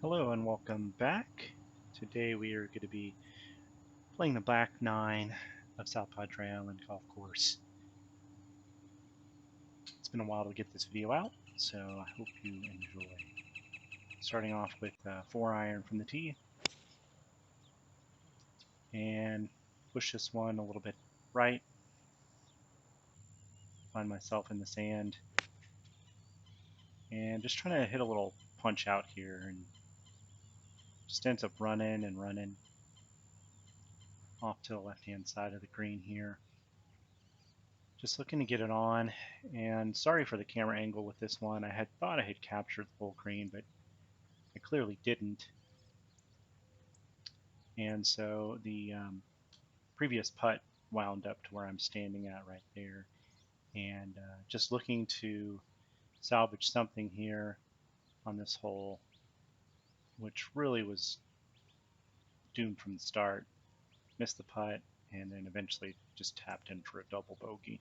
Hello and welcome back. Today we are going to be playing the back nine of South Padre Island Golf Course. It's been a while to get this video out, so I hope you enjoy. Starting off with 4-iron from the tee, and push this one a little bit right. Find myself in the sand, and just trying to hit a little punch out here, and just ends up running and running off to the left-hand side of the green here. Just looking to get it on, and sorry for the camera angle with this one. I had thought I had captured the whole green, but I clearly didn't. And so the previous putt wound up to where I'm standing at right there. And just looking to salvage something here on this hole, which really was doomed from the start. Missed the putt, and then eventually just tapped in for a double bogey.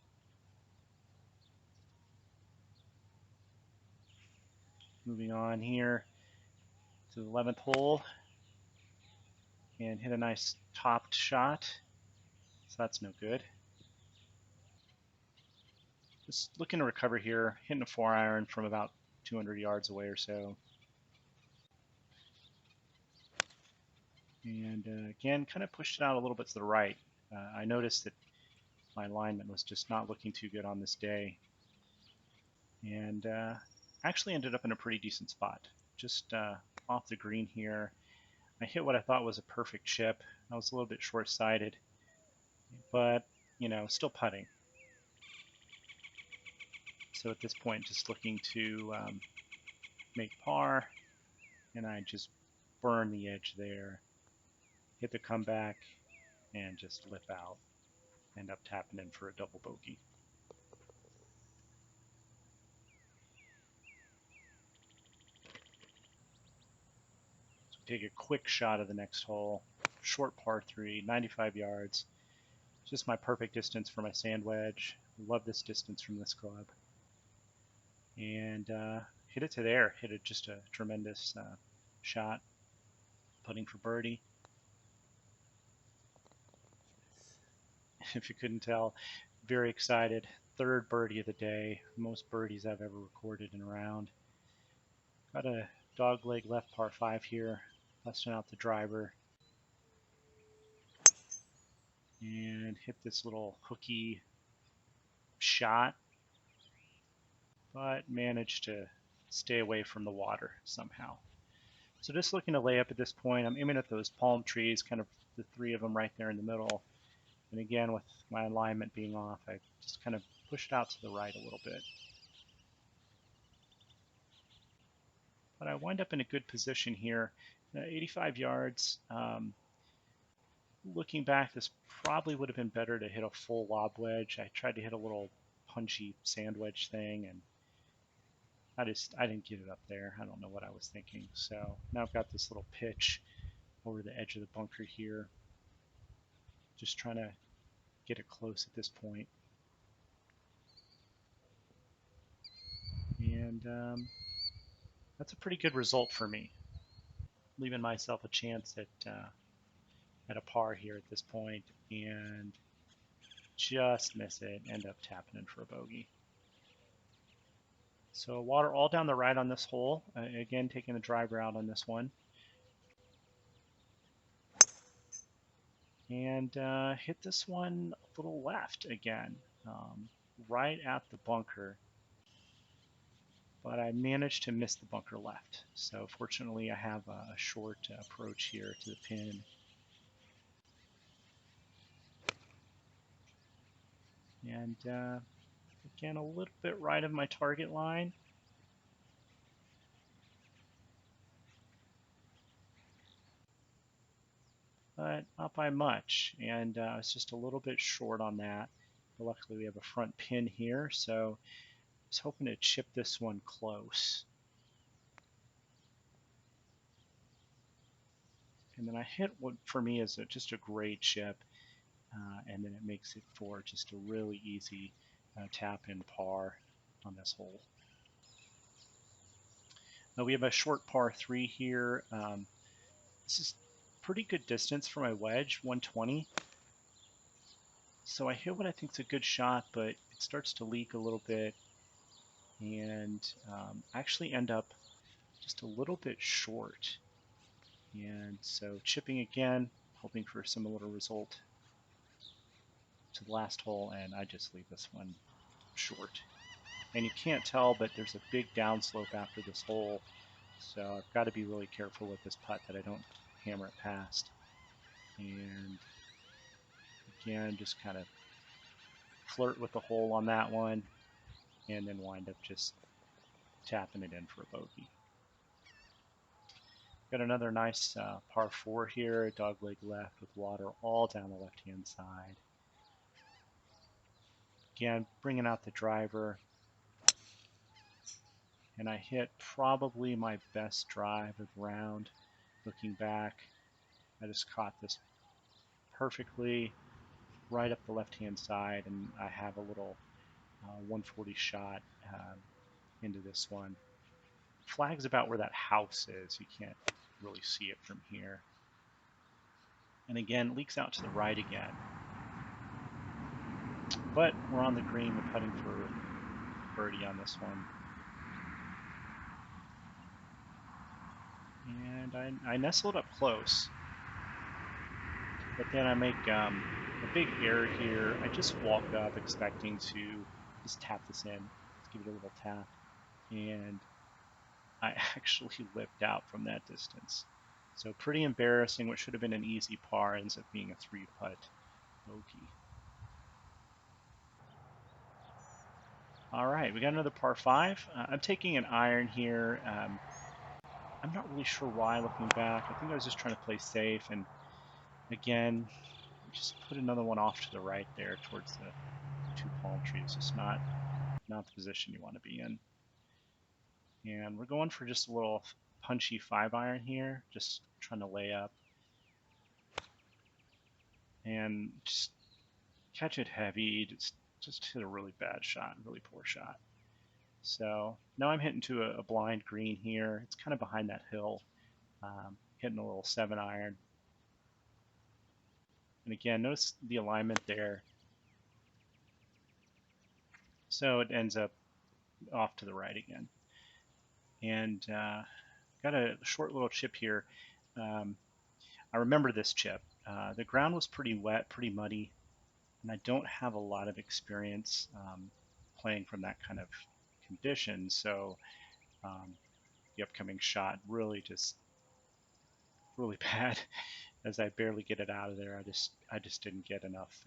Moving on here to the 11th hole, and hit a nice topped shot, so that's no good. Just looking to recover here, hitting a 4-iron from about 200 yards away or so. And again, kind of pushed it out a little bit to the right. I noticed that my alignment was just not looking too good on this day. And actually ended up in a pretty decent spot. Just off the green here. I hit what I thought was a perfect chip. I was a little bit short-sighted, but, you know, still putting. So at this point, just looking to make par, and I just burn the edge there. Hit the comeback, and just lip out. End up tapping in for a double bogey. So take a quick shot of the next hole. Short par 3, 95 yards. Just my perfect distance for my sand wedge. Love this distance from this club. And hit it to there. Hit it just a tremendous shot. Putting for birdie. If you couldn't tell, very excited. Third birdie of the day. Most birdies I've ever recorded in a round. Got a dogleg left par 5 here. Busting out the driver. And hit this little hooky shot, but managed to stay away from the water somehow. So just looking to lay up at this point. I'm aiming at those palm trees, kind of the 3 of them right there in the middle. And again, with my alignment being off, I just kind of pushed out to the right a little bit. But I wind up in a good position here, 85 yards. Looking back, this probably would have been better to hit a full lob wedge. I tried to hit a little punchy sand wedge thing, and I didn't get it up there. I don't know what I was thinking. So now I've got this little pitch over the edge of the bunker here. Just trying to get it close at this point. And that's a pretty good result for me. Leaving myself a chance at a par here at this point, and just miss it. End up tapping in for a bogey. So water all down the right on this hole. Again, taking the driver out on this one. And hit this one a little left again, right at the bunker. But I managed to miss the bunker left. So fortunately, I have a short approach here to the pin. And again, a little bit right of my target line. But not by much. And I was just a little bit short on that. But luckily, we have a front pin here. So I was hoping to chip this one close. And then I hit what for me is just a great chip. And then it makes it for just a really easy tap in par on this hole. We have a short par 3 here. This is pretty good distance for my wedge, 120. So I hit what I think is a good shot, but it starts to leak a little bit, and actually end up just a little bit short. And so chipping again, hoping for a similar result to the last hole, and I just leave this one short. And you can't tell, but there's a big downslope after this hole, so I've got to be really careful with this putt that I don't hammer it past. And again, just kind of flirt with the hole on that one, and then wind up just tapping it in for a bogey. Got another nice par 4 here, dogleg left with water all down the left-hand side. Again, bringing out the driver, and I hit probably my best drive of the round. Looking back, I just caught this perfectly right up the left-hand side, and I have a little 140 shot into this one. Flag's about where that house is. You can't really see it from here. And again, leaks out to the right again. But we're on the green. We're putting for birdie on this one. And I nestled up close. But then I make a big error here. I just walk up expecting to just tap this in. Let's give it a little tap. And I actually lipped out from that distance. So pretty embarrassing. What should have been an easy par ends up being a 3-putt bogey. All right, we got another par 5. I'm taking an iron here. I'm not really sure why looking back. I think I was just trying to play safe, and again, just put another one off to the right there towards the 2 palm trees. Just not the position you want to be in. And we're going for just a little punchy 5-iron here, just trying to lay up and just catch it heavy. Just hit a really bad shot, really poor shot. So now I'm hitting to a blind green here. It's kind of behind that hill, hitting a little 7-iron. And again, notice the alignment there. So it ends up off to the right again. And got a short little chip here. I remember this chip. The ground was pretty wet, pretty muddy, and I don't have a lot of experience playing from that kind of condition. So the upcoming shot really bad. As I barely get it out of there, I just didn't get enough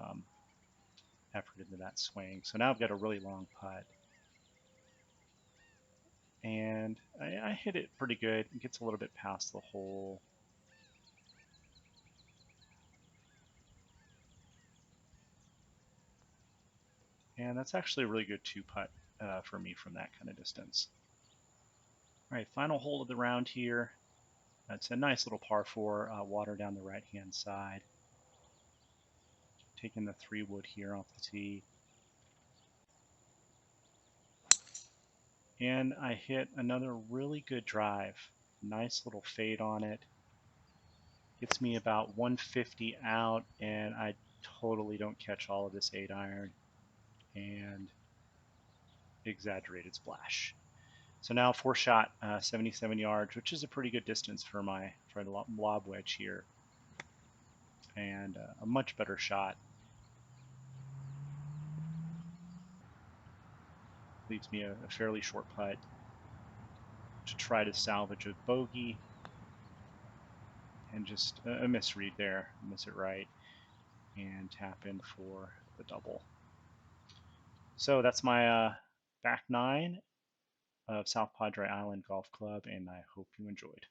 effort into that swing. So now I've got a really long putt. And I hit it pretty good. It gets a little bit past the hole. And that's actually a really good 2-putt for me from that kind of distance. All right, final hole of the round here. It's a nice little par 4, water down the right-hand side. Taking the 3-wood here off the tee. And I hit another really good drive. Nice little fade on it. Gets me about 150 out, and I totally don't catch all of this 8-iron. And exaggerated splash. So now 4-shot, 77 yards, which is a pretty good distance for the lob wedge here. And a much better shot. Leaves me a fairly short putt to try to salvage a bogey. And just a misread there, miss it right, and tap in for the double. So that's my back 9 of South Padre Island Golf Club, and I hope you enjoyed.